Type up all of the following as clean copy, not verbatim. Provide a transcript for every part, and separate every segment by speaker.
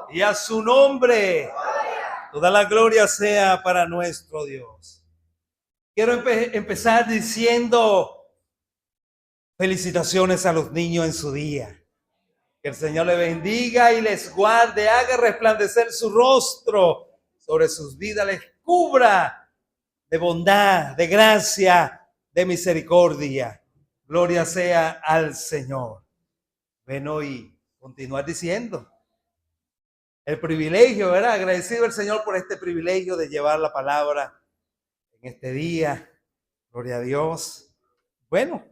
Speaker 1: Y a su nombre toda la gloria sea para nuestro Dios. Quiero empezar diciendo felicitaciones a los niños en su día. Que el Señor les bendiga y les guarde, haga resplandecer su rostro sobre sus vidas, les cubra de bondad, de gracia, de misericordia. Gloria sea al Señor. Bueno, y continuar diciendo el privilegio, ¿verdad? Agradecido al Señor por este privilegio de llevar la palabra en este día. Gloria a Dios. Bueno,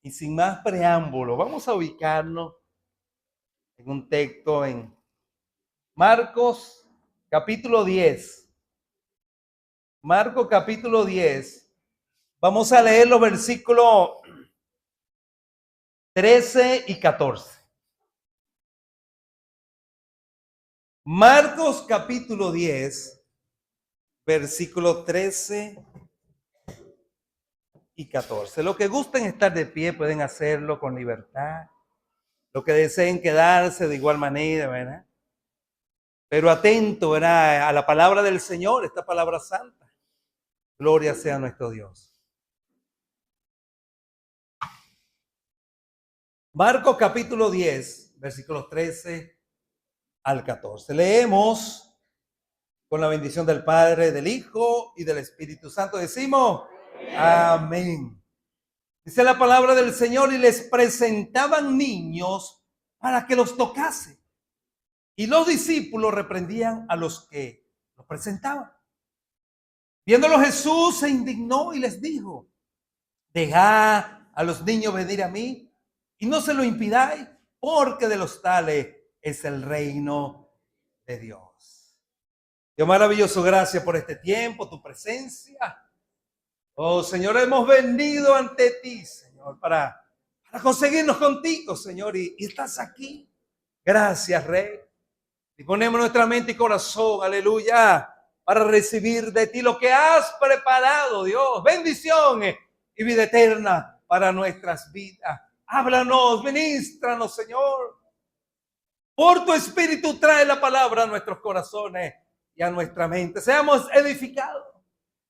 Speaker 1: y sin más preámbulo, vamos a ubicarnos en un texto en Marcos capítulo 10. Marcos capítulo 10. Vamos a leer los versículos 13 y 14. Marcos capítulo 10, versículos 13 y 14. Los que gusten estar de pie pueden hacerlo con libertad. Los que deseen quedarse de igual manera, ¿verdad? Pero atento, ¿verdad?, a la palabra del Señor, esta palabra santa. Gloria sea a nuestro Dios. Marcos capítulo 10, versículos 13 al 14. Leemos con la bendición del Padre, del Hijo y del Espíritu Santo. Decimos, amén. Dice la palabra del Señor: y les presentaban niños para que los tocase. Y los discípulos reprendían a los que los presentaban. Viéndolo Jesús se indignó y les dijo: dejad a los niños venir a mí y no se lo impidáis, porque de los tales es el reino de Dios. Dios maravilloso, gracias por este tiempo, tu presencia. Oh Señor, hemos venido ante ti, Señor, para conseguirnos contigo, Señor, y estás aquí. Gracias, Rey. Y ponemos nuestra mente y corazón, aleluya, para recibir de ti lo que has preparado, Dios. Bendiciones y vida eterna para nuestras vidas. Háblanos, ministranos, Señor. Por tu Espíritu trae la palabra a nuestros corazones y a nuestra mente. Seamos edificados,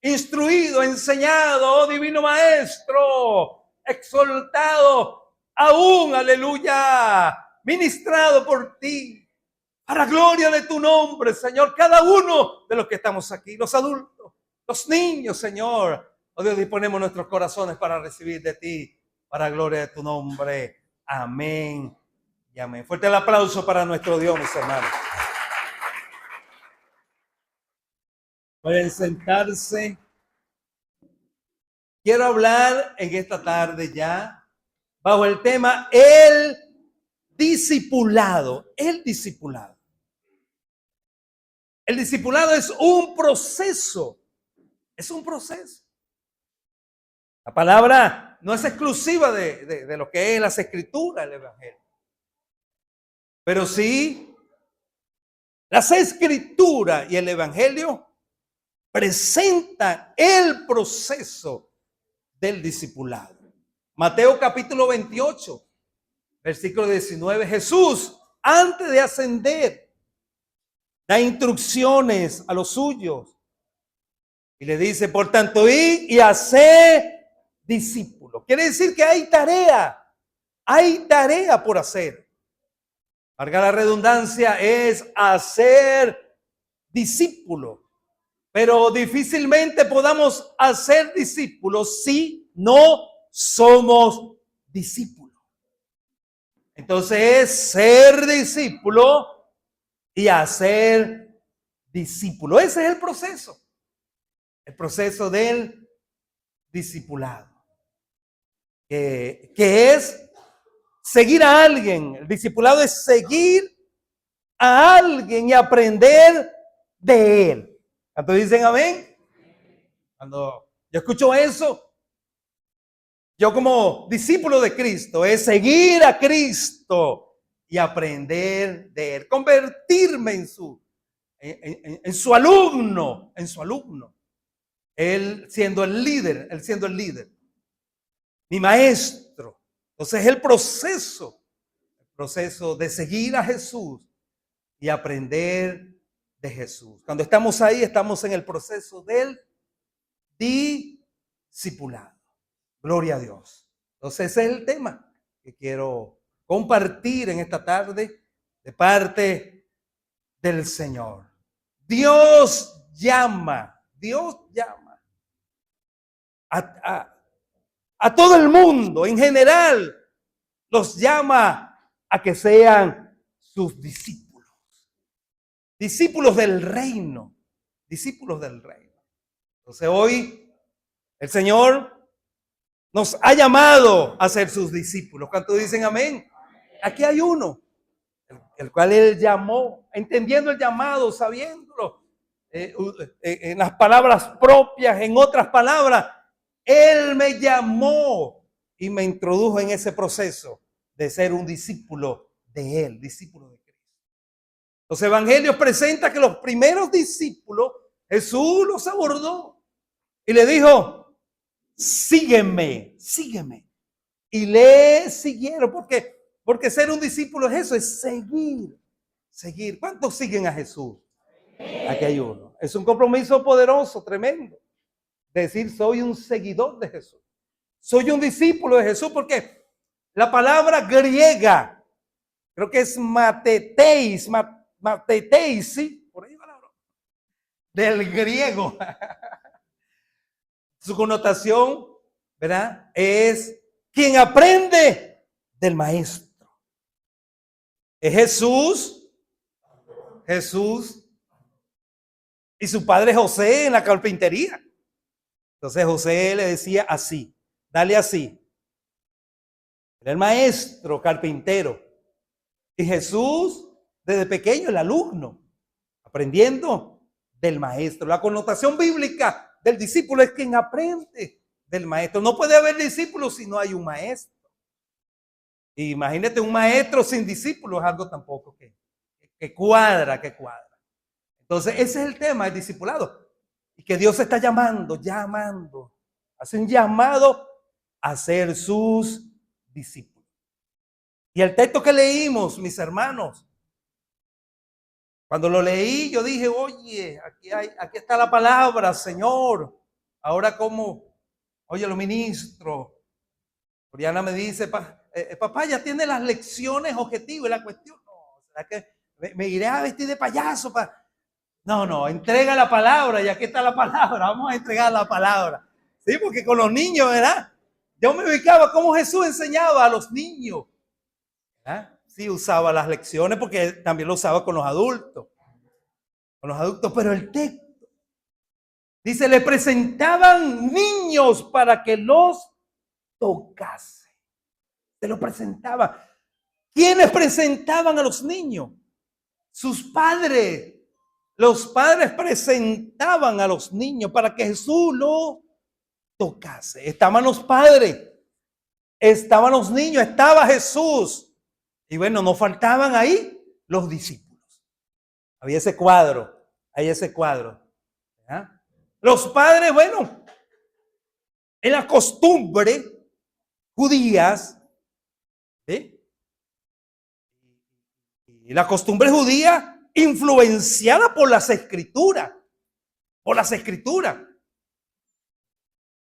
Speaker 1: instruidos, enseñados, oh Divino Maestro, exaltado, aún, aleluya, ministrado por ti. Para gloria de tu nombre, Señor, cada uno de los que estamos aquí, los adultos, los niños, Señor. Oh Dios, disponemos nuestros corazones para recibir de ti, para gloria de tu nombre. Amén y amén. Fuerte el aplauso para nuestro Dios, mis hermanos. Pueden sentarse. Quiero hablar en esta tarde ya bajo el tema el discipulado. El discipulado. El discipulado es un proceso. Es un proceso. La palabra no es exclusiva de lo que es las escrituras, el evangelio. Pero sí, las escrituras y el evangelio presentan el proceso del discipulado. Mateo capítulo 28, versículo 19. Jesús, antes de ascender, da instrucciones a los suyos y le dice: por tanto, id y haced discípulos. Quiere decir que hay tarea por hacer. Valga la redundancia, es hacer discípulos. Pero difícilmente podamos hacer discípulos si no somos discípulos. Entonces es ser discípulo y hacer discípulo. Ese es el proceso del discipulado, que es seguir a alguien. El discipulado es seguir a alguien y aprender de él. ¿Cuántos dicen amén? Cuando yo escucho eso, yo como discípulo de Cristo es seguir a Cristo y aprender de él, convertirme en su alumno, Él siendo el líder, mi maestro. Entonces el proceso de seguir a Jesús y aprender de Jesús. Cuando estamos ahí, estamos en el proceso del discipulado. Gloria a Dios. Entonces ese es el tema que quiero compartir en esta tarde de parte del Señor. Dios llama a todo el mundo en general, los llama a que sean sus discípulos, discípulos del reino, discípulos del reino. Entonces hoy el Señor nos ha llamado a ser sus discípulos. ¿Cuántos dicen amén? Aquí hay uno, el cual Él llamó, entendiendo el llamado, sabiéndolo, en las palabras propias, en otras palabras, Él me llamó y me introdujo en ese proceso de ser un discípulo de Él, discípulo de Cristo. Los evangelios presentan que los primeros discípulos, Jesús los abordó y le dijo: sígueme, sígueme. Y le siguieron, porque ser un discípulo es eso, es seguir. ¿Cuántos siguen a Jesús? Aquí hay uno. Es un compromiso poderoso, tremendo. Decir, soy un seguidor de Jesús. Soy un discípulo de Jesús, porque la palabra griega, creo que es mateteis, ¿sí? Por ahí va la broma. Del griego. Su connotación, ¿verdad? Es quien aprende del maestro. Es Jesús y su padre José en la carpintería. Entonces José le decía así, dale así. Era el maestro carpintero. Y Jesús, desde pequeño, el alumno, aprendiendo del maestro. La connotación bíblica del discípulo es quien aprende del maestro. No puede haber discípulos si no hay un maestro. Y imagínate un maestro sin discípulos, es algo tampoco que cuadra. Entonces ese es el tema, el discipulado. Y que Dios está llamando, hace un llamado a ser sus discípulos. Y el texto que leímos, mis hermanos, cuando lo leí, yo dije, oye, aquí está la palabra, Señor. Ahora como, oye, lo ministro. Oriana me dice, papá, ya tiene las lecciones objetivas. Y la cuestión, no, ¿será que me iré a vestir de payaso? No, entrega la palabra, y aquí está la palabra. Vamos a entregar la palabra. Sí, porque con los niños, ¿verdad? Yo me ubicaba cómo Jesús enseñaba a los niños. ¿Verdad? Sí, usaba las lecciones porque también lo usaba con los adultos. Pero el texto dice, le presentaban niños para que los tocase. Se lo presentaba. ¿Quiénes presentaban a los niños? Sus padres. Los padres presentaban a los niños para que Jesús lo tocase. Estaban los padres, estaban los niños, estaba Jesús. Y bueno, no faltaban ahí los discípulos. Había ese cuadro, ¿verdad? Los padres, bueno, en la costumbre judías, ¿sí? Y la costumbre judía influenciada por las escrituras.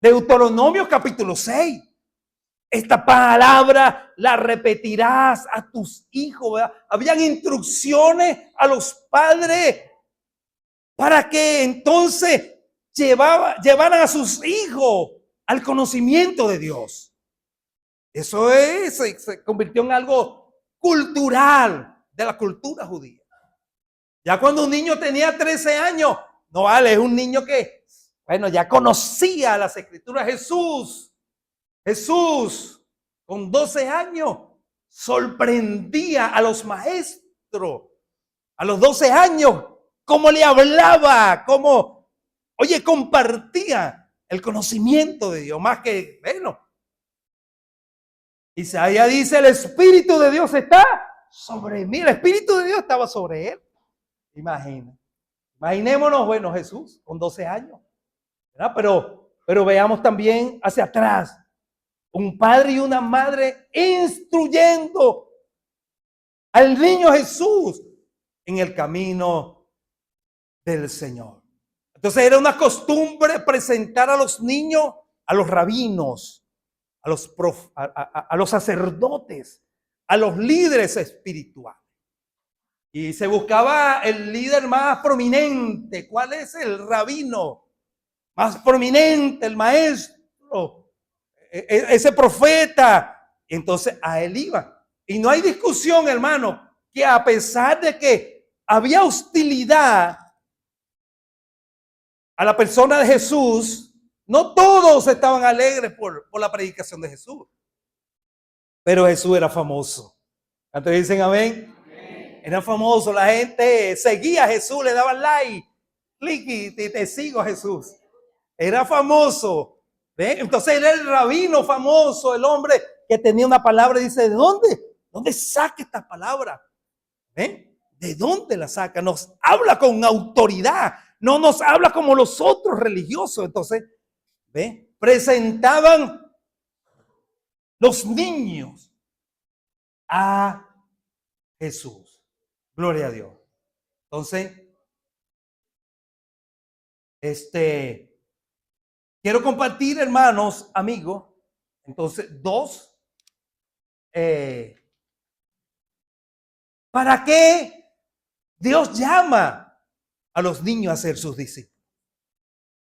Speaker 1: Deuteronomio capítulo 6. Esta palabra la repetirás a tus hijos, ¿verdad? Habían instrucciones a los padres para que entonces llevaran a sus hijos al conocimiento de Dios. Eso se convirtió en algo cultural de la cultura judía. Ya cuando un niño tenía 13 años, no vale, es un niño que, bueno, ya conocía las escrituras. Jesús, con 12 años, sorprendía a los maestros. A los 12 años, cómo le hablaba, cómo, oye, compartía el conocimiento de Dios, más que, bueno. Isaías dice, el Espíritu de Dios está sobre mí. El Espíritu de Dios estaba sobre él. Imaginémonos, bueno, Jesús con 12 años, ¿verdad? Pero veamos también hacia atrás. Un padre y una madre instruyendo al niño Jesús en el camino del Señor. Entonces era una costumbre presentar a los niños, a los rabinos, a los sacerdotes, a los líderes espirituales. Y se buscaba el líder más prominente. ¿Cuál es el rabino más prominente, el maestro, ese profeta? Entonces a él iba. Y no hay discusión, hermano, que a pesar de que había hostilidad a la persona de Jesús, no todos estaban alegres por la predicación de Jesús. Pero Jesús era famoso. ¿Cuántos dicen amén? Amén. Era famoso, la gente seguía a Jesús, le daban like, clic y te sigo a Jesús. Era famoso. ¿Ven? Entonces él era el rabino famoso, el hombre que tenía una palabra y dice, ¿de dónde? ¿Dónde saca esta palabra? ¿Ven? ¿De dónde la saca? Nos habla con autoridad, no nos habla como los otros religiosos. Entonces, ¿ven? Presentaban los niños a Jesús. Gloria a Dios. Entonces, quiero compartir, hermanos, amigos. Entonces, ¿para qué Dios llama a los niños a ser sus discípulos?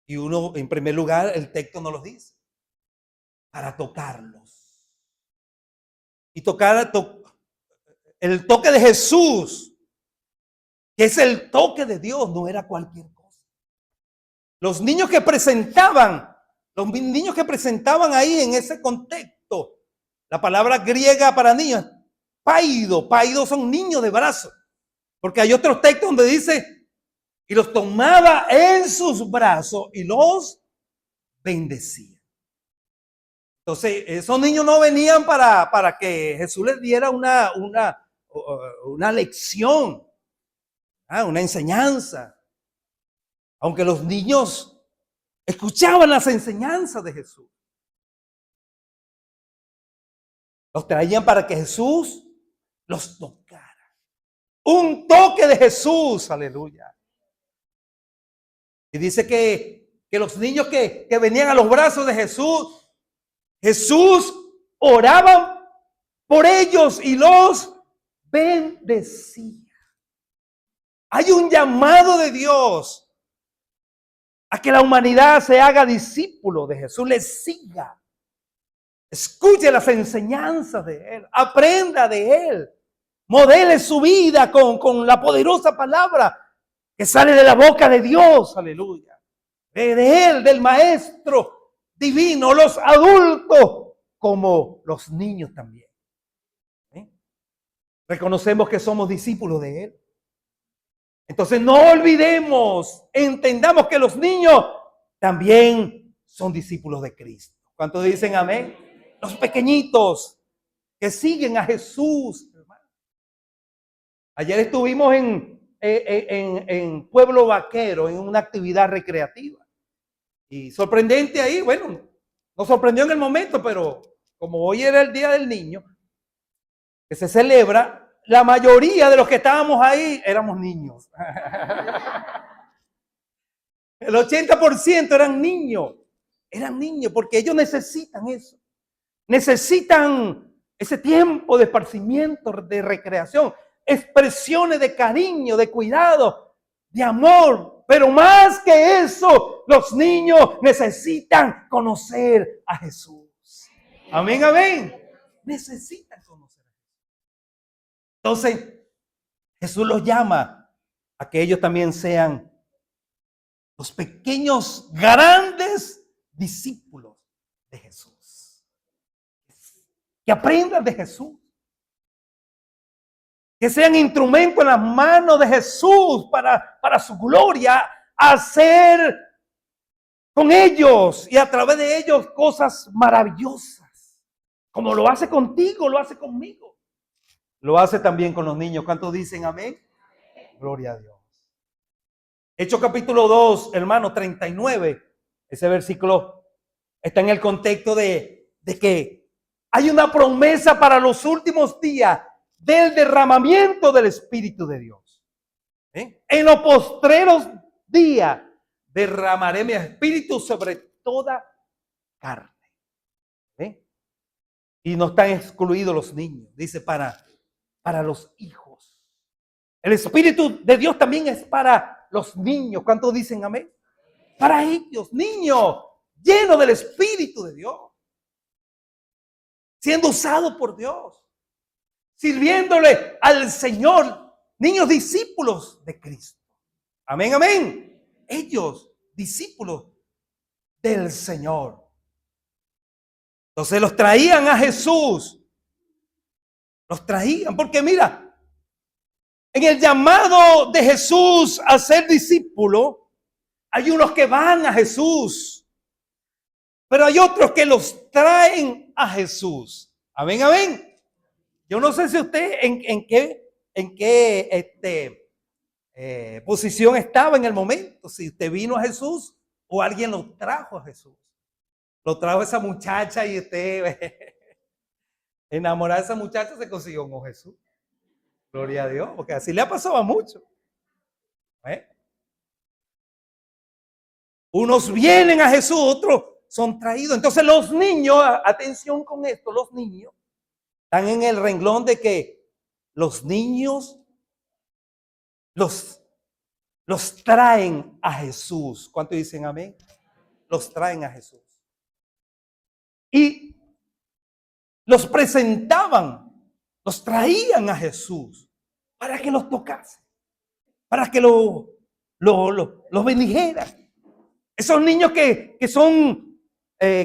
Speaker 1: Y uno, en primer lugar, el texto nos lo dice. Para tocarlos. Y tocar el toque de Jesús, que es el toque de Dios, no era cualquier cosa. Los niños que presentaban ahí en ese contexto, la palabra griega para niños, paido son niños de brazos. Porque hay otros textos donde dice, y los tomaba en sus brazos y los bendecía. Entonces, esos niños no venían para que Jesús les diera una lección, una enseñanza. Aunque los niños escuchaban las enseñanzas de Jesús. Los traían para que Jesús los tocara. Un toque de Jesús, aleluya. Y dice que los niños que venían a los brazos de Jesús oraba por ellos y los bendecía. Hay un llamado de Dios a que la humanidad se haga discípulo de Jesús, le siga, escuche las enseñanzas de Él, aprenda de Él, modele su vida con la poderosa palabra que sale de la boca de Dios, aleluya, de Él, del Maestro divino, los adultos como los niños también. Reconocemos que somos discípulos de Él. Entonces no olvidemos, entendamos que los niños también son discípulos de Cristo. ¿Cuántos dicen amén? Los pequeñitos que siguen a Jesús. Ayer estuvimos en Pueblo Vaquero, en una actividad recreativa. Y sorprendente ahí, bueno, nos sorprendió en el momento, pero como hoy era el Día del Niño, que se celebra, la mayoría de los que estábamos ahí éramos niños. El 80% eran niños, porque ellos necesitan eso. Necesitan ese tiempo de esparcimiento, de recreación, expresiones de cariño, de cuidado, de amor. Pero más que eso, los niños necesitan conocer a Jesús. Amén, amén. Necesitan conocer a Jesús. Entonces, Jesús los llama a que ellos también sean los pequeños, grandes discípulos de Jesús. Que aprendan de Jesús. Que sean instrumentos en las manos de Jesús para su gloria, hacer con ellos y a través de ellos cosas maravillosas. Como lo hace contigo, lo hace conmigo. Lo hace también con los niños. ¿Cuántos dicen amén? Gloria a Dios. Hechos capítulo 2, hermano, 39. Ese versículo está en el contexto de que hay una promesa para los últimos días del derramamiento del Espíritu de Dios. En los postreros días derramaré mi espíritu sobre toda carne. Y no están excluidos los niños. Dice para los hijos. El Espíritu de Dios también es para los niños. ¿Cuántos dicen amén? Para ellos, niños, llenos del Espíritu de Dios. Siendo usados por Dios. Sirviéndole al Señor. Niños discípulos de Cristo. Amén, amén. Ellos, discípulos del Señor. Entonces los traían a Jesús. Los traían, porque mira, en el llamado de Jesús a ser discípulo, hay unos que van a Jesús, pero hay otros que los traen a Jesús. Amén, amén. Yo no sé si usted en qué posición estaba en el momento, si usted vino a Jesús o alguien lo trajo a Jesús. Lo trajo esa muchacha y usted enamorada de esa muchacha se consiguió con Jesús. Gloria a Dios, porque así le ha pasado a muchos. Unos vienen a Jesús, otros son traídos. Entonces los niños, atención con esto, los niños están en el renglón de que los niños los traen a Jesús. ¿Cuántos dicen amén? Los traen a Jesús. Y los presentaban, los traían a Jesús para que los tocase, para que los bendijera. Esos niños que son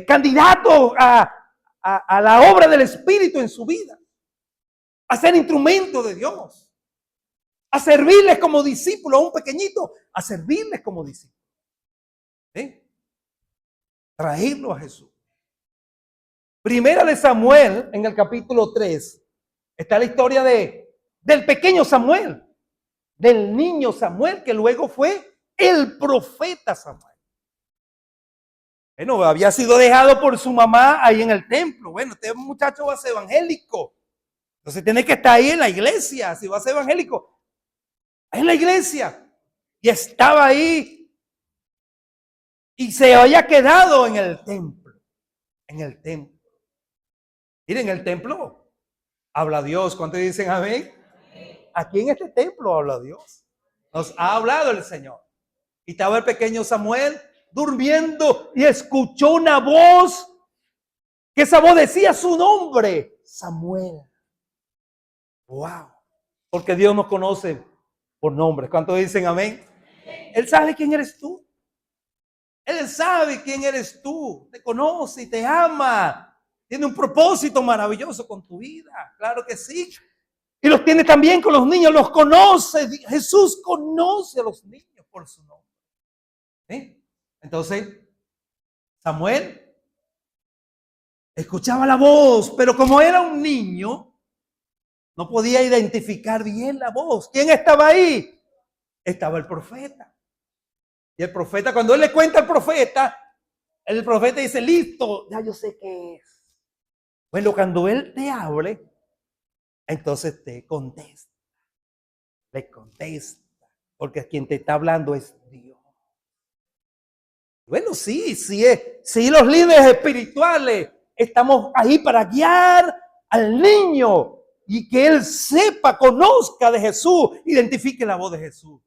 Speaker 1: candidatos a la obra del Espíritu en su vida, a ser instrumento de Dios, a servirles como discípulos, a un pequeñito, a servirles como discípulos. Traerlo a Jesús. Primera de Samuel, en el capítulo 3, está la historia del pequeño Samuel, del niño Samuel, que luego fue el profeta Samuel. Bueno, había sido dejado por su mamá ahí en el templo. Bueno, este muchacho va a ser evangélico. Entonces tiene que estar ahí en la iglesia. Si va a ser evangélico, en la iglesia. Y estaba ahí. Y se había quedado en el templo. En el templo. Miren, en el templo habla Dios. ¿Cuántos dicen amén? Aquí en este templo habla Dios. Nos ha hablado el Señor. Y estaba el pequeño Samuel durmiendo y escuchó una voz, que esa voz decía su nombre, Samuel. Wow. Porque Dios nos conoce por nombre. ¿Cuántos dicen amén? Él sabe quién eres tú. Él sabe quién eres tú. Te conoce y te ama. Tiene un propósito maravilloso con tu vida. Claro que sí. Y los tiene también con los niños. Los conoce. Jesús conoce a los niños por su nombre. Entonces, Samuel escuchaba la voz, pero como era un niño, no podía identificar bien la voz. ¿Quién estaba ahí? Estaba el profeta. Y el profeta, cuando él le cuenta al profeta, el profeta dice, listo, ya yo sé qué es. Bueno, cuando él te hable, entonces te contesta. Le contesta. Porque quien te está hablando es Dios. Bueno, sí, los líderes espirituales estamos ahí para guiar al niño y que él sepa, conozca de Jesús, identifique la voz de Jesús.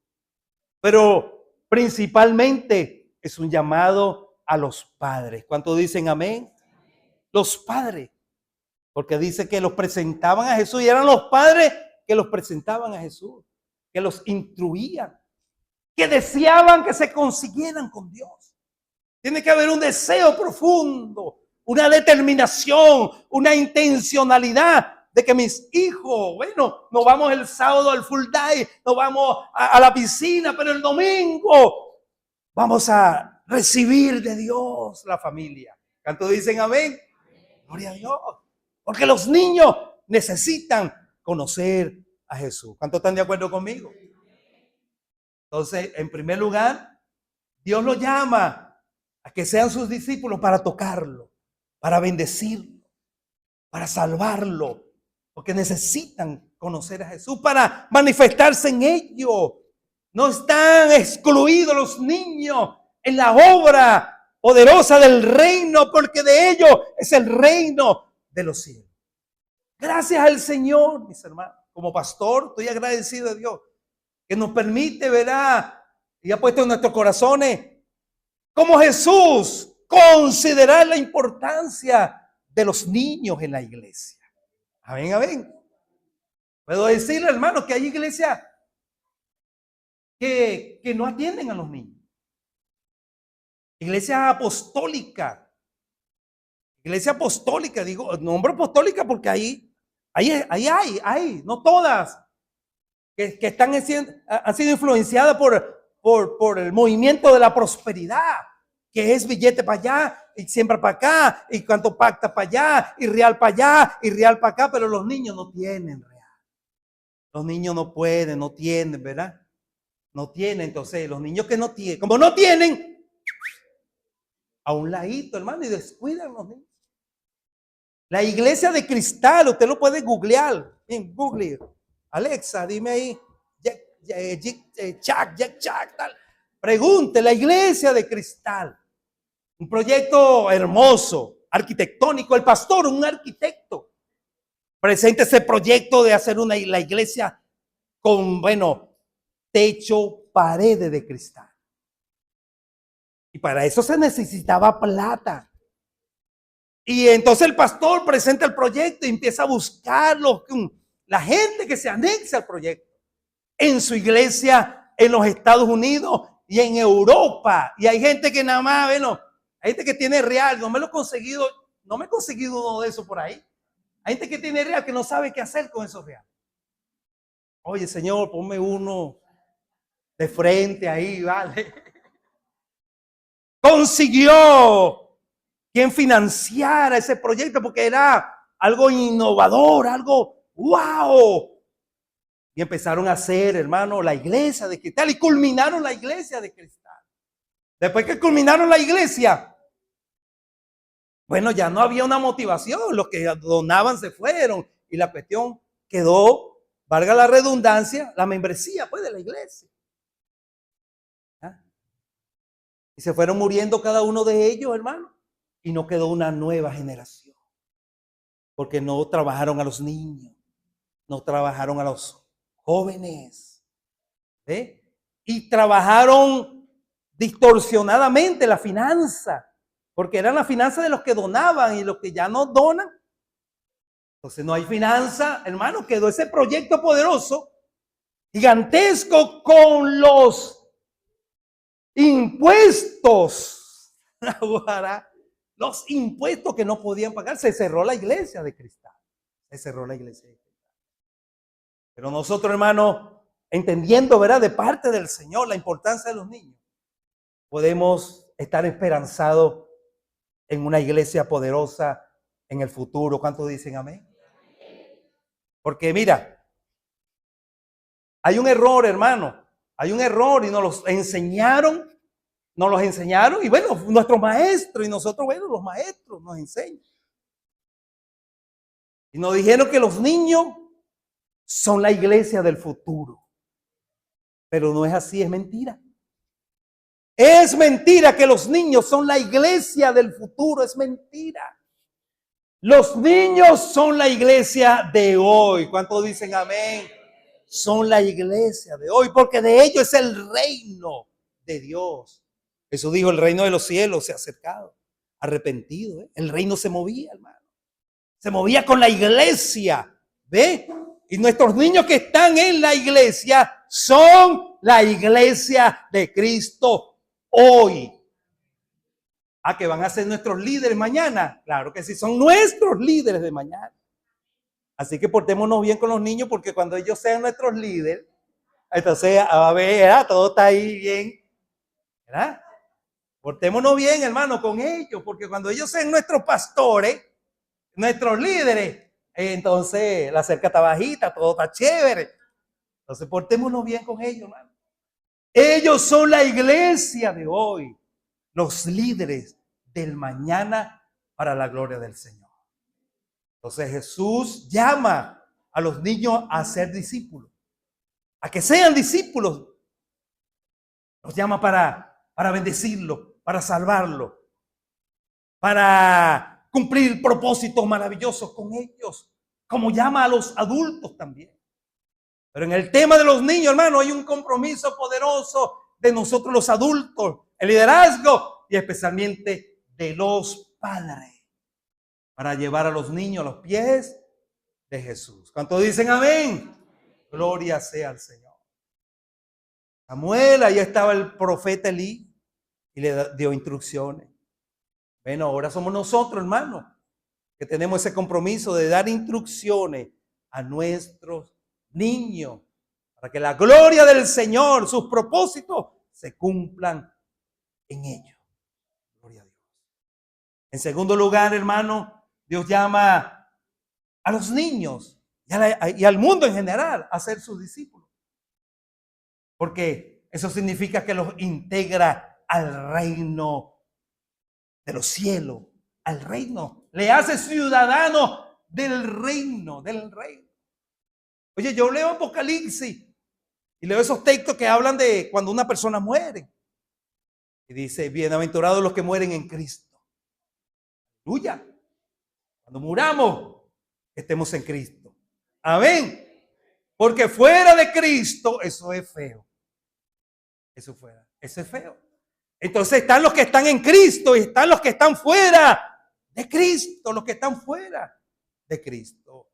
Speaker 1: Pero principalmente es un llamado a los padres. ¿Cuántos dicen amén? Los padres. Porque dice que los presentaban a Jesús y eran los padres que los presentaban a Jesús, que los instruían, que deseaban que se consiguieran con Dios. Tiene que haber un deseo profundo, una determinación, una intencionalidad de que mis hijos, bueno, nos vamos el sábado al full day, nos vamos a la piscina, pero el domingo vamos a recibir de Dios la familia. ¿Cuántos dicen amén? Gloria a Dios. Porque los niños necesitan conocer a Jesús. ¿Cuántos están de acuerdo conmigo? Entonces, en primer lugar, Dios los llama a que sean sus discípulos para tocarlo, para bendecirlo, para salvarlo, porque necesitan conocer a Jesús, para manifestarse en ello. No están excluidos los niños en la obra poderosa del reino, porque de ellos es el reino de los cielos. Gracias al Señor, mis hermanos. Como pastor, estoy agradecido a Dios que nos permite, ¿verdad? Y ha puesto en nuestros corazones, como Jesús, considerar la importancia de los niños en la iglesia. Amén, amén. Puedo decirle, hermano, que hay iglesias que no atienden a los niños. Iglesia apostólica. Iglesia apostólica, digo, nombre apostólica porque ahí hay, no todas, que están han sido influenciadas por el movimiento de la prosperidad, que es billete para allá y siembra para acá y cuánto pacta para allá y real para allá y real para acá, pero los niños no tienen real. Los niños no pueden, no tienen, ¿verdad? No tienen, entonces los niños que no tienen, como no tienen, a un ladito, hermano, y descuidan los niños. La iglesia de cristal, usted lo puede googlear, en Google. Alexa, dime ahí, Jack, tal. Pregunte, la iglesia de cristal. Un proyecto hermoso, arquitectónico. El pastor, un arquitecto. Presenta ese proyecto de hacer la iglesia con, techo, paredes de cristal. Y para eso se necesitaba plata. Y entonces el pastor presenta el proyecto y empieza a buscar la gente que se anexe al proyecto. En su iglesia, en los Estados Unidos y en Europa. Y hay gente que nada más, hay gente que tiene real, no me he conseguido uno de esos por ahí. Hay gente que tiene real que no sabe qué hacer con esos reales. Oye, Señor, ponme uno de frente ahí, vale. Consiguió quien financiara ese proyecto porque era algo innovador, algo wow. Y empezaron a hacer, hermano, la iglesia de cristal y culminaron la iglesia de cristal. Después que culminaron la iglesia, ya no había una motivación. Los que donaban se fueron y la cuestión quedó, valga la redundancia, la membresía pues de la iglesia. ¿Ah? Y se fueron muriendo cada uno de ellos, hermano. Y no quedó una nueva generación. Porque no trabajaron a los niños. No trabajaron a los jóvenes. ¿Ve? Y trabajaron distorsionadamente la finanza. Porque eran las finanzas de los que donaban y los que ya no donan. Entonces no hay finanza, hermano. Quedó ese proyecto poderoso, gigantesco, con los impuestos. Los impuestos que no podían pagar. Se cerró la iglesia de cristal. Se cerró la iglesia de cristal. Pero nosotros, hermanos, entendiendo, ¿verdad?, de parte del Señor la importancia de los niños, podemos estar esperanzados en una iglesia poderosa en el futuro. ¿Cuántos dicen amén? Porque mira, hay un error, hermano. Hay un error y nos los enseñaron y nuestros maestros y nosotros, los maestros nos enseñan. Y nos dijeron que los niños son la iglesia del futuro. Pero no es así, es mentira. Es mentira que los niños son la iglesia del futuro, es mentira. Los niños son la iglesia de hoy. ¿Cuántos dicen amén? Son la iglesia de hoy, porque de ellos es el reino de Dios. Jesús dijo, el reino de los cielos se ha acercado. Arrepentido, ¿eh? El reino se movía, hermano. Se movía con la iglesia, ¿ve? Y nuestros niños que están en la iglesia son la iglesia de Cristo hoy. ¿A que van a ser nuestros líderes mañana? Claro que sí, son nuestros líderes de mañana. Así que portémonos bien con los niños, porque cuando ellos sean nuestros líderes, entonces a ver, ¿verdad? Todo está ahí bien, ¿verdad? Portémonos bien, hermano, con ellos, porque cuando ellos sean nuestros pastores, nuestros líderes, entonces la cerca está bajita, todo está chévere. Entonces portémonos bien con ellos, hermano. Ellos son la iglesia de hoy, los líderes del mañana para la gloria del Señor. Entonces Jesús llama a los niños a ser discípulos, a que sean discípulos Nos llama para bendecirlo, para salvarlo, para cumplir propósitos maravillosos con ellos, como llama a los adultos también. Pero en el tema de los niños, hermano, hay un compromiso poderoso de nosotros los adultos, el liderazgo y especialmente de los padres, para llevar a los niños a los pies de Jesús. ¿Cuántos dicen amén? Gloria sea al Señor. Samuel, ahí estaba el profeta Elí y le dio instrucciones. Bueno, ahora somos nosotros, hermanos, que tenemos ese compromiso de dar instrucciones a nuestros niños para que la gloria del Señor, sus propósitos, se cumplan en ellos. Gloria a Dios. En segundo lugar, hermano, Dios llama a los niños y al mundo en general a ser sus discípulos. Porque eso significa que los integra al reino de los cielos, al reino. Le hace ciudadano del reino, Oye, yo leo Apocalipsis y leo esos textos que hablan de cuando una persona muere. Y dice, bienaventurados los que mueren en Cristo. Aleluya. Cuando muramos, estemos en Cristo. Amén. Porque fuera de Cristo, eso es feo. Eso es feo. Entonces están los que están en Cristo y están los que están fuera de Cristo, los que están fuera de Cristo.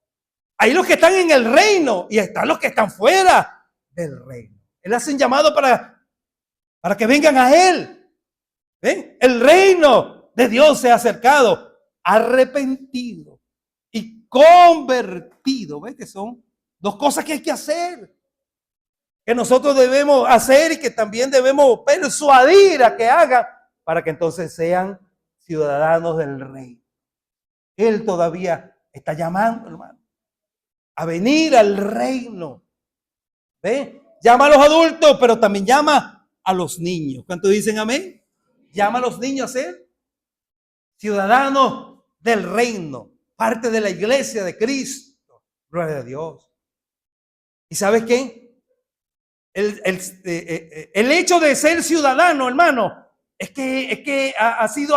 Speaker 1: Hay los que están en el reino y están los que están fuera del reino. Él hace un llamado para que vengan a Él. ¿Ven? El reino de Dios se ha acercado, arrepentido y convertido. ¿Ven? Que son dos cosas que hay que hacer, que nosotros debemos hacer y que también debemos persuadir a que hagan para que entonces sean ciudadanos del reino. Él todavía está llamando, hermano, a venir al reino. ¿Ve? Llama a los adultos, pero también llama a los niños. ¿Cuántos dicen amén? Llama a los niños a ser ciudadanos del reino, parte de la iglesia de Cristo. Gloria a Dios. ¿Y sabes qué? El hecho de ser ciudadano, hermano, es que ha sido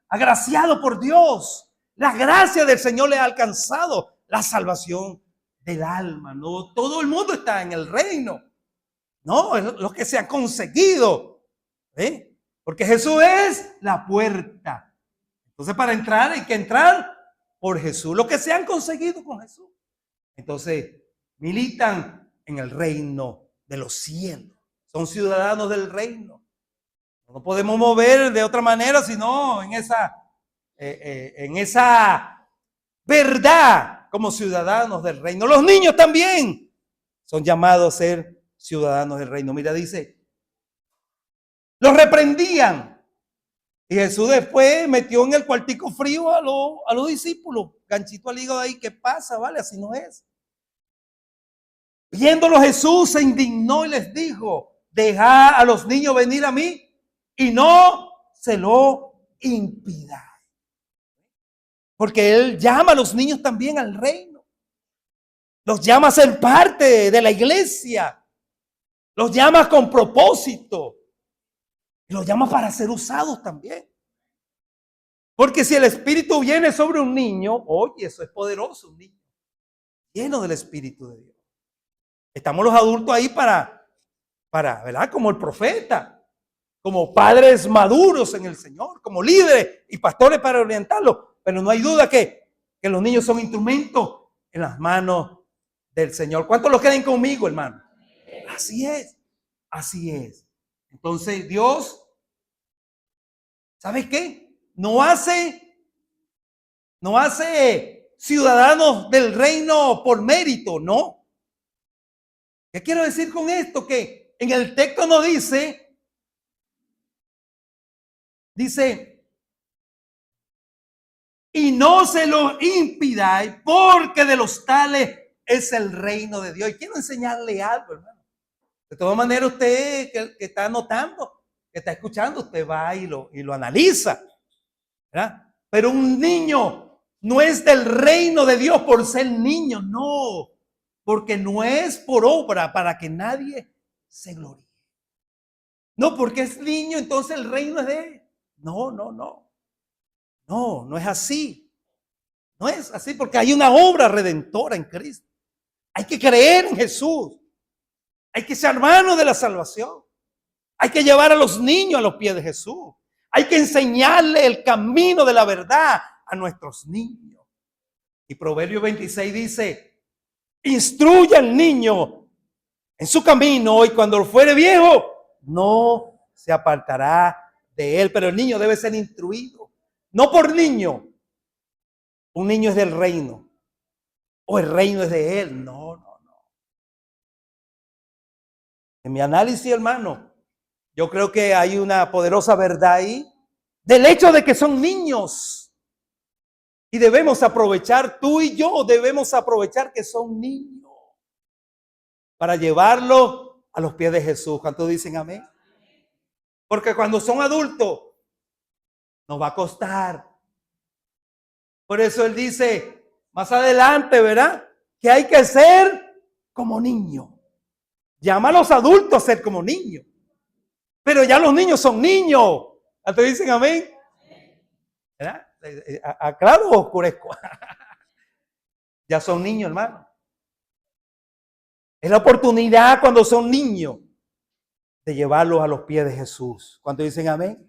Speaker 1: agraciado por Dios. La gracia del Señor le ha alcanzado la salvación del alma. No todo el mundo está en el reino. No, es lo que se ha conseguido. Porque Jesús es la puerta. Entonces, para entrar hay que entrar por Jesús. Lo que se han conseguido con Jesús. Entonces, militan en el reino de los cielos. Son ciudadanos del reino. No podemos mover de otra manera sino en esa verdad como ciudadanos del reino. Los niños también son llamados a ser ciudadanos del reino. Mira, dice, los reprendían. Y Jesús después metió en el cuartico frío a los discípulos. Ganchito al hígado ahí, ¿qué pasa? Vale, así no es. Viéndolo Jesús se indignó y les dijo, dejad a los niños venir a mí y no se lo impidáis. Porque Él llama a los niños también al reino. Los llama a ser parte de la iglesia. Los llama con propósito. Y los llama para ser usados también. Porque si el Espíritu viene sobre un niño, oye, eso es poderoso, un niño lleno del Espíritu de Dios. Estamos los adultos ahí para, ¿verdad? Como el profeta, como padres maduros en el Señor, como líderes y pastores para orientarlos. Pero no hay duda que los niños son instrumentos en las manos del Señor. ¿Cuántos los creen conmigo, hermano? Así es, así es. Entonces Dios, ¿sabes qué? No hace ciudadanos del reino por mérito, no. ¿Qué quiero decir con esto? Que en el texto nos dice, y no se lo impidáis, porque de los tales es el reino de Dios. Y quiero enseñarle algo, hermano. De todas maneras, usted que está anotando, que está escuchando, usted va y lo analiza, ¿verdad? Pero un niño no es del reino de Dios por ser niño, no. Porque no es por obra para que nadie se gloríe. No, porque es niño, entonces el reino es de él. No, no, no. No, no es así. No es así porque hay una obra redentora en Cristo. Hay que creer en Jesús. Hay que ser hermano de la salvación. Hay que llevar a los niños a los pies de Jesús. Hay que enseñarle el camino de la verdad a nuestros niños. Y Proverbio 26 dice, instruye al niño en su camino y cuando fuere viejo, no se apartará de él. Pero el niño debe ser instruido. No por niño. Un niño es del reino. O el reino es de él. No, no, no. En mi análisis, hermano, yo creo que hay una poderosa verdad ahí del hecho de que son niños. Y debemos aprovechar, tú y yo debemos aprovechar que son niños para llevarlos a los pies de Jesús. ¿Cuántos dicen amén? Porque cuando son adultos, nos va a costar. Por eso él dice más adelante, ¿verdad? Que hay que ser como niños. Llama a los adultos a ser como niños. Pero ya los niños son niños. ¿Cuántos dicen amén? ¿Verdad? ¿Aclaro o oscurezco? Ya son niños, hermano. Es la oportunidad cuando son niños de llevarlos a los pies de Jesús. ¿Cuántos dicen amén?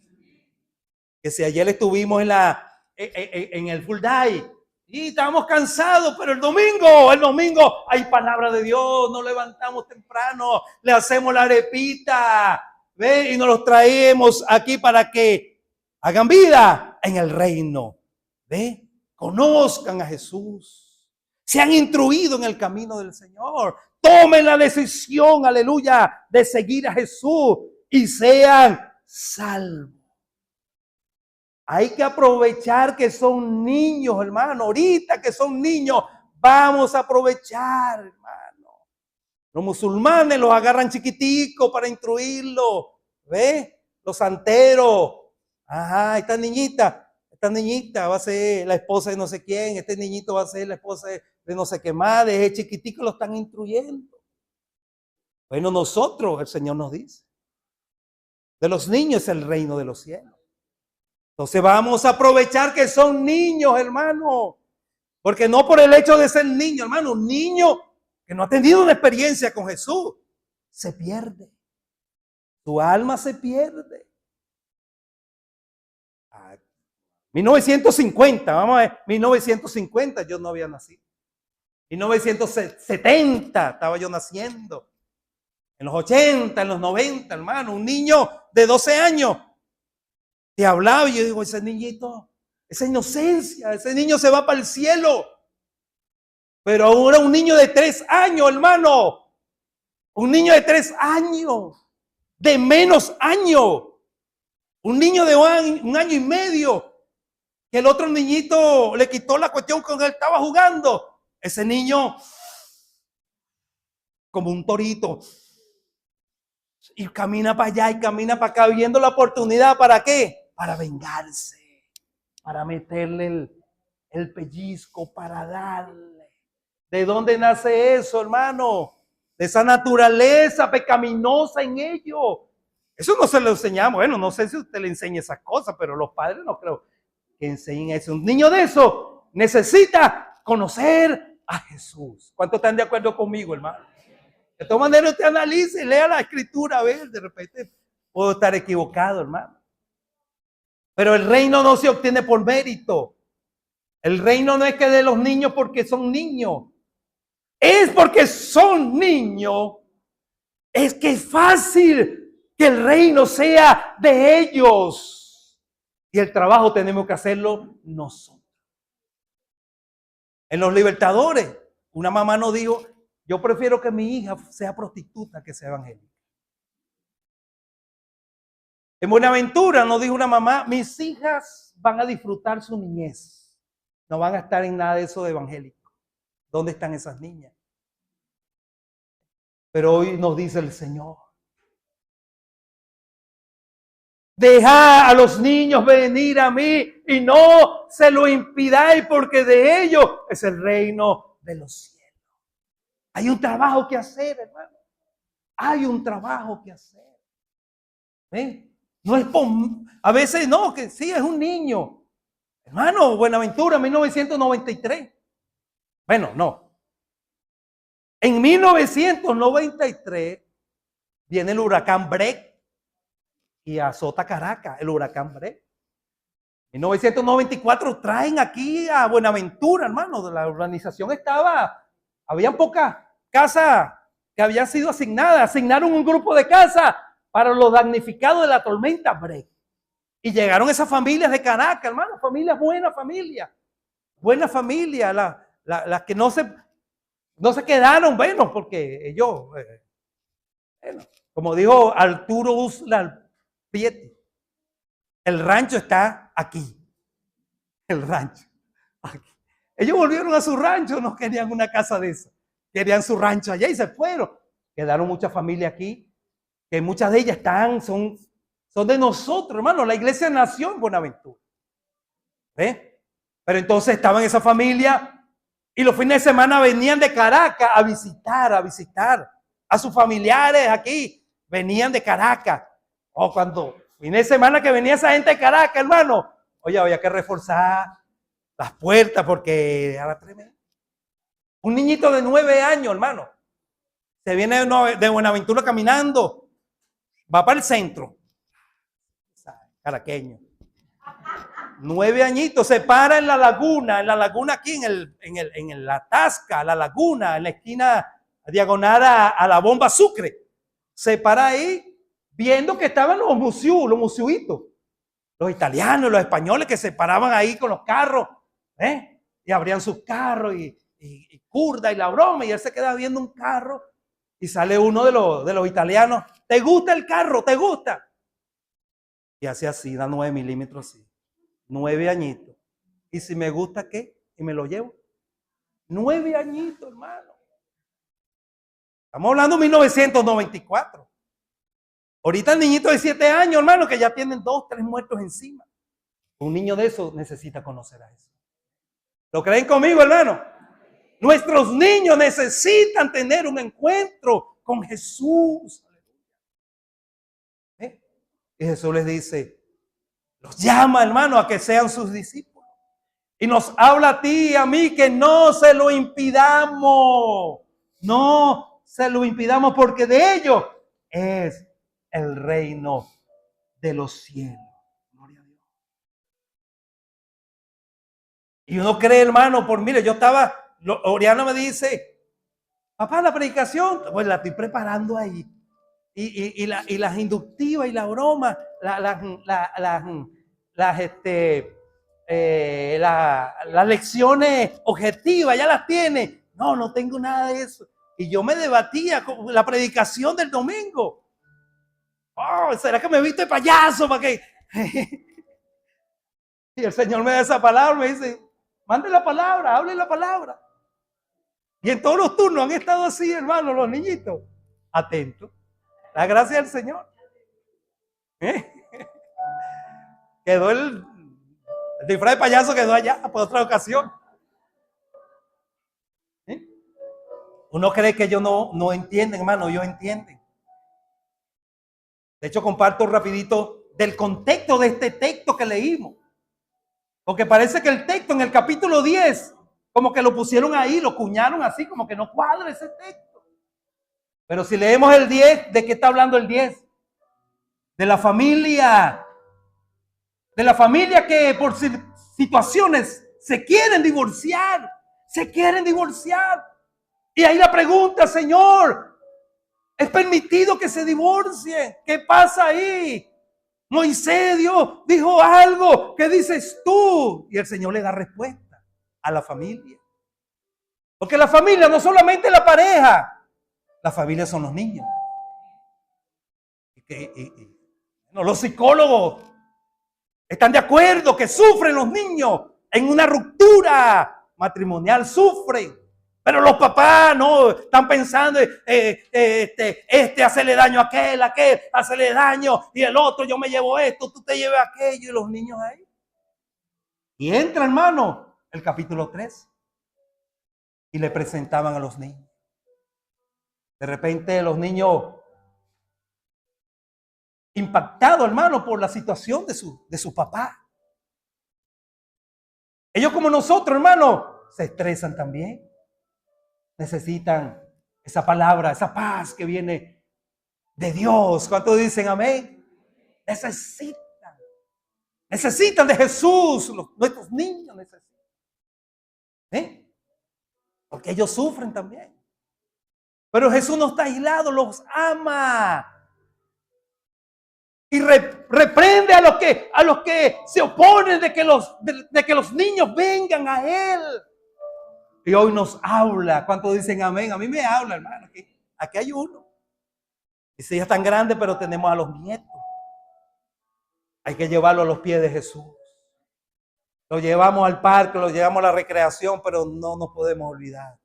Speaker 1: Que si ayer estuvimos en el full day y estábamos cansados, pero el domingo hay palabra de Dios, nos levantamos temprano, le hacemos la arepita, ¿ve? Y nos los traemos aquí para que hagan vida en el reino, ¿ve? Conozcan a Jesús, sean instruidos en el camino del Señor, tomen la decisión, aleluya, de seguir a Jesús y sean salvos. Hay que aprovechar que son niños, hermano. Ahorita que son niños, vamos a aprovechar, hermano. Los musulmanes los agarran chiquiticos para instruirlos. ¿Ve? Los santeros. Ajá, esta niñita va a ser la esposa de no sé quién. Este niñito va a ser la esposa de no sé qué más. Desde chiquitico lo están instruyendo. Bueno, nosotros, el Señor nos dice, de los niños es el reino de los cielos. Entonces vamos a aprovechar que son niños, hermano. Porque no por el hecho de ser niño, hermano. Un niño que no ha tenido una experiencia con Jesús se pierde. Su alma se pierde. 1950, vamos a ver. 1950 yo no había nacido. 1970 estaba yo naciendo. En los 80, en los 90, hermano. Un niño de 12 años. Te hablaba y yo digo, ese niñito, esa inocencia, ese niño se va para el cielo. Pero ahora un niño de 3 años, hermano. Un niño de 3 años. De menos años. Un niño de un año y medio. Que el otro niñito le quitó la cuestión con que él estaba jugando. Ese niño, como un torito. Y camina para allá y camina para acá, viendo la oportunidad. ¿Para qué? Para vengarse. Para meterle el pellizco, para darle. ¿De dónde nace eso, hermano? De esa naturaleza pecaminosa en ellos. Eso no se lo enseñamos. Bueno, no sé si usted le enseña esas cosas, pero los padres no creo que enseñen eso. Un niño de eso necesita conocer a Jesús. ¿Cuántos están de acuerdo conmigo, hermano? De todas maneras, usted analice, lea la escritura, a ver, de repente puedo estar equivocado, hermano. Pero el reino no se obtiene por mérito. El reino no es que de los niños porque son niños. Es porque son niños. Es que es fácil que el reino sea de ellos. Y el trabajo tenemos que hacerlo nosotros. En los Libertadores, una mamá nos dijo, yo prefiero que mi hija sea prostituta que sea evangélica. En Buenaventura nos dijo una mamá, mis hijas van a disfrutar su niñez. No van a estar en nada de eso de evangélico. ¿Dónde están esas niñas? Pero hoy nos dice el Señor, dejad a los niños venir a mí y no se lo impidáis porque de ellos es el reino de los cielos. Hay un trabajo que hacer, hermano. Hay un trabajo que hacer. No es a veces no, que sí, es un niño. Hermano, Buenaventura, 1993. Bueno, no. En 1993 viene el huracán Breck y azota Caracas, el huracán Breck. En 1994 traen aquí a Buenaventura, hermano, de la urbanización habían pocas casas que habían sido asignadas. Asignaron un grupo de casas para los damnificados de la tormenta Breck. Y llegaron esas familias de Caracas, hermano, familias, buena familia, las que no se quedaron, bueno, porque ellos, bueno, como dijo Arturo Uslar Pietri, el rancho está aquí. El rancho. Aquí. Ellos volvieron a su rancho, no querían una casa de esa. Querían su rancho allá y se fueron. Quedaron muchas familias aquí, que muchas de ellas son de nosotros, hermano. La iglesia nació en Buenaventura. Pero entonces estaban esa familia y los fines de semana venían de Caracas a visitar a sus familiares aquí. Venían de Caracas. O cuando fines de semana que venía esa gente de Caracas, hermano, oye, había que reforzar las puertas porque era tremendo. Un niñito de 9 años, hermano, se viene de Buenaventura caminando, va para el centro, caraqueño. 9 añitos, se para en la laguna aquí en la Tasca, la laguna, en la esquina diagonal a la bomba Sucre. Se para ahí viendo que estaban los musiuitos, los italianos, los españoles que se paraban ahí con los carros, y abrían sus carros y curda y la broma, y él se queda viendo un carro y sale uno de los italianos. ¿Te gusta el carro? ¿Te gusta? Y hace así, da 9 milímetros así. 9 añitos. ¿Y si me gusta qué? Y me lo llevo. 9 añitos, hermano. Estamos hablando de 1994. Ahorita el niñito de 7 años, hermano, que ya tienen 2, 3 muertos encima. Un niño de eso necesita conocer a eso. ¿Lo creen conmigo, hermano? Nuestros niños necesitan tener un encuentro con Jesús. Y Jesús les dice, los llama, hermano, a que sean sus discípulos. Y nos habla a ti y a mí que no se lo impidamos. No se lo impidamos porque de ellos es el reino de los cielos. Gloria a Dios. Y uno cree, hermano, mire, Oriana me dice, papá, la predicación, pues la estoy preparando ahí. Y las inductivas y la broma, las lecciones objetivas, ya las tiene. No tengo nada de eso. Y yo me debatía con la predicación del domingo. ¿Será que me viste payaso? ¿Para qué? Y el Señor me da esa palabra, me dice, mande la palabra, hable la palabra. Y en todos los turnos han estado así, hermano, los niñitos, atentos. La gracia del Señor. Quedó el disfraz de payaso, quedó allá por otra ocasión. Uno cree que ellos no entienden, hermano, ellos entienden. De hecho, comparto rapidito del contexto de este texto que leímos. Porque parece que el texto en el capítulo 10, como que lo pusieron ahí, lo cuñaron así, como que no cuadra ese texto. Pero si leemos el 10, ¿de qué está hablando el 10? De la familia. De la familia que por situaciones se quieren divorciar. Se quieren divorciar. Y ahí la pregunta, Señor, ¿es permitido que se divorcien? ¿Qué pasa ahí? Moisés, Dios dijo algo. ¿Qué dices tú? Y el Señor le da respuesta a la familia. Porque la familia no solamente la pareja, la familia son los niños. Los psicólogos están de acuerdo que sufren los niños en una ruptura matrimonial, sufren. Pero los papás no están pensando, hacerle daño a aquel, hacerle daño, y el otro, yo me llevo esto, tú te llevas aquello, y los niños ahí. Y entra, hermano, el capítulo 3, y le presentaban a los niños. De repente los niños impactados, hermano, por la situación de su papá. Ellos como nosotros, hermano, se estresan también. Necesitan esa palabra, esa paz que viene de Dios. ¿Cuántos dicen amén? Necesitan de Jesús. Nuestros niños necesitan. Porque ellos sufren también. Pero Jesús no está aislado, los ama. Y reprende a los que se oponen de que los niños vengan a Él. Y hoy nos habla. ¿Cuántos dicen amén? A mí me habla, hermano. Aquí hay uno. Dice, ya es tan grande, pero tenemos a los nietos. Hay que llevarlo a los pies de Jesús. Lo llevamos al parque, lo llevamos a la recreación, pero no nos podemos olvidar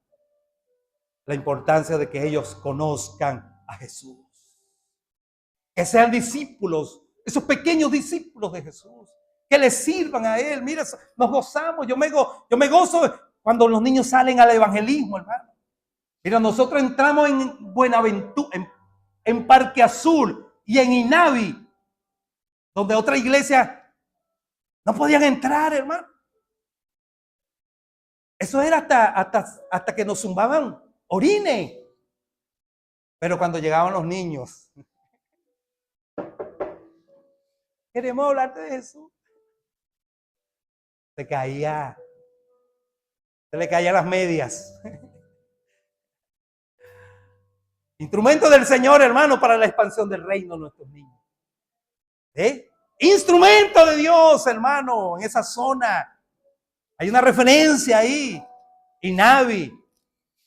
Speaker 1: la importancia de que ellos conozcan a Jesús. Que sean discípulos, esos pequeños discípulos de Jesús, que les sirvan a Él. Mira, nos gozamos. Yo me gozo cuando los niños salen al evangelismo, hermano. Mira, nosotros entramos en Buenaventura, en Parque Azul y en Inavi, donde otra iglesia no podían entrar, hermano. Eso era hasta que nos zumbaban orines. Pero cuando llegaban los niños, queremos hablar de Jesús. Se le caían las medias. Instrumento del Señor, hermano, para la expansión del reino de nuestros niños. Instrumento de Dios, hermano, en esa zona. Hay una referencia ahí. Inavi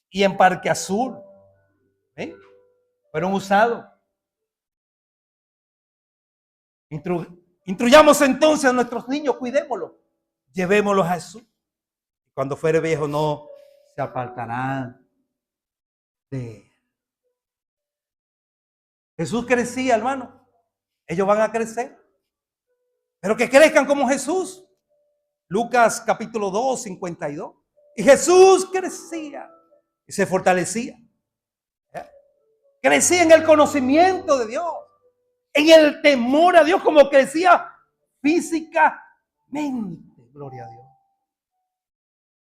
Speaker 1: y en Parque Azul. Fueron usados. Instruyamos entonces a nuestros niños, cuidémoslos. Llevémoslos a Jesús. Cuando fuere viejo no se apartarán de Él. Jesús crecía, hermano. Ellos van a crecer. Pero que crezcan como Jesús. Lucas capítulo 2, 52. Y Jesús crecía y se fortalecía. Crecía en el conocimiento de Dios. En el temor a Dios, como crecía físicamente. Gloria a Dios.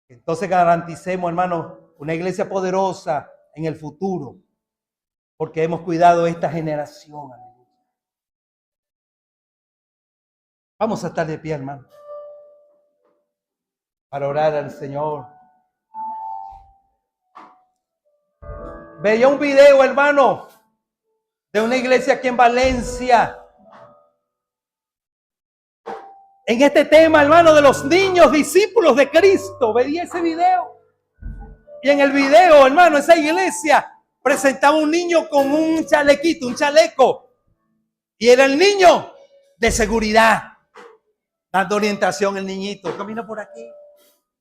Speaker 1: Entonces garanticemos, hermano, una iglesia poderosa en el futuro. Porque hemos cuidado esta generación. Vamos a estar de pie, hermano, para orar al Señor. Veía un video, hermano, de una iglesia aquí en Valencia. En este tema, hermano, de los niños discípulos de Cristo. Veía ese video. Y en el video, hermano, esa iglesia presentaba un niño con un chalequito, un chaleco. Y era el niño de seguridad. Dando orientación el niñito. Camina por aquí.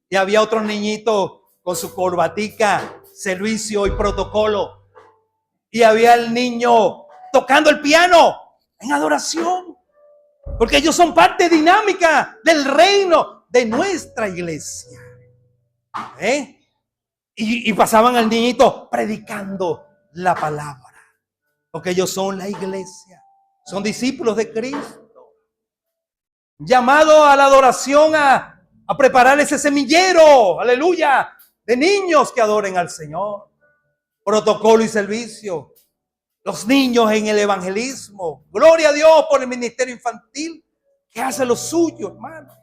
Speaker 1: Y había otros niñitos con su corbatica, servicio y protocolo. Y había el niño tocando el piano en adoración. Porque ellos son parte dinámica del reino de nuestra iglesia. Y pasaban al niñito predicando la palabra. Porque ellos son la iglesia. Son discípulos de Cristo. Llamado a la adoración, a preparar ese semillero, aleluya, de niños que adoren al Señor. Protocolo y servicio. Los niños en el evangelismo. Gloria a Dios por el ministerio infantil que hace lo suyo, hermano.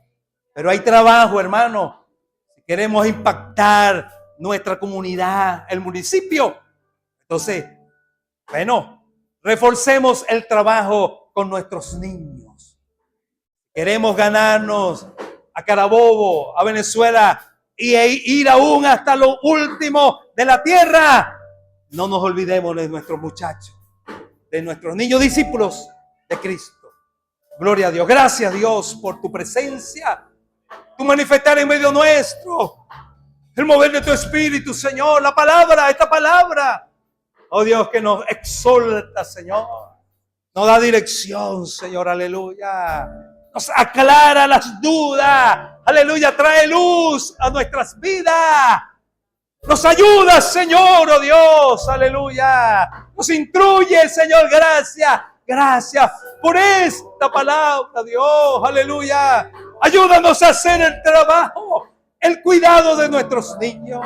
Speaker 1: Pero hay trabajo, hermano. Si queremos impactar nuestra comunidad, el municipio, entonces, bueno, reforcemos el trabajo con nuestros niños. Queremos ganarnos a Carabobo, a Venezuela y ir aún hasta lo último de la tierra. No nos olvidemos de nuestros muchachos, de nuestros niños discípulos de Cristo. Gloria a Dios. Gracias, Dios, por tu presencia, tu manifestar en medio nuestro, el mover de tu espíritu, Señor, la palabra, esta palabra. Oh Dios, que nos exalta, Señor. Nos da dirección, Señor, aleluya. Nos aclara las dudas, aleluya. Trae luz a nuestras vidas. Nos ayuda, Señor, oh Dios, aleluya. Nos instruye, Señor, gracias. Gracias por esta palabra, Dios. Aleluya. Ayúdanos a hacer el trabajo, el cuidado de nuestros niños.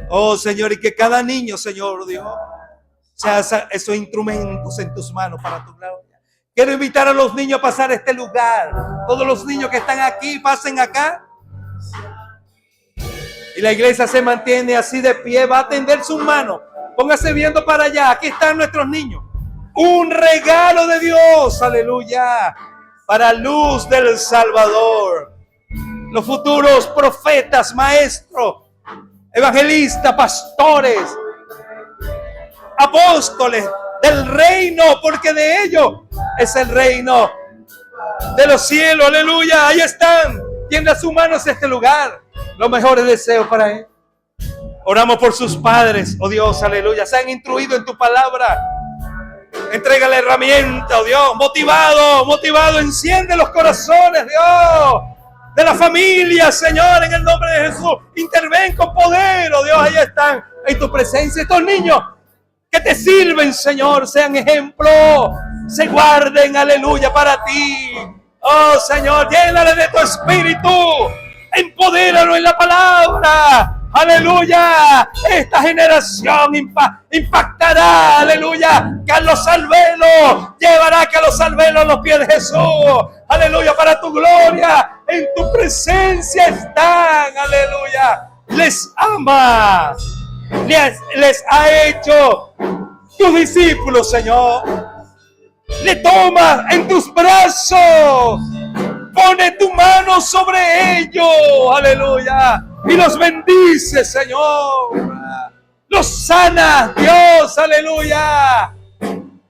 Speaker 1: Oh, Señor, y que cada niño, Señor Dios, sea esos instrumentos en tus manos para tu gloria. Quiero invitar a los niños a pasar a este lugar. Todos los niños que están aquí, pasen acá. Y la iglesia se mantiene así de pie. Va a tender sus manos. Póngase viendo para allá. Aquí están nuestros niños. Un regalo de Dios. Aleluya. Para luz del Salvador. Los futuros profetas, maestros, evangelistas, pastores, apóstoles del reino, porque de ellos es el reino de los cielos. Aleluya. Ahí están. Tienda sus manos a este lugar. Los mejores deseos para él. Oramos por sus padres, oh Dios, aleluya. Se han instruido en tu palabra. Entrega la herramienta, oh Dios. Motivado, enciende los corazones, Dios, de la familia, Señor, en el nombre de Jesús. Interven con poder, oh Dios. Ahí están, en tu presencia. Estos niños que te sirven, Señor, sean ejemplo. Se guarden, aleluya, para ti. Oh Señor, llénale de tu espíritu. Empodéralo en la palabra. Aleluya. Esta generación impactará. Aleluya. Carlos Salvelo llevará a Carlos Salvelo a los pies de Jesús. Aleluya. Para tu gloria. En tu presencia están. Aleluya. Les ama. Les ha hecho tus discípulos, Señor. Le tomas en tus brazos. Pone tu mano sobre ellos, aleluya, y los bendice, Señor. Los sana, Dios, aleluya.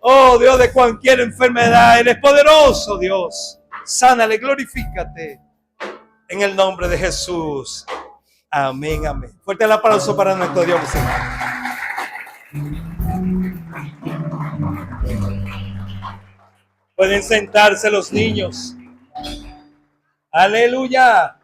Speaker 1: Oh, Dios, de cualquier enfermedad, eres poderoso, Dios. Sánale, glorifícate en el nombre de Jesús. Amén, amén. Fuerte el aplauso para nuestro Dios, Señor. Pueden sentarse los niños. Aleluya.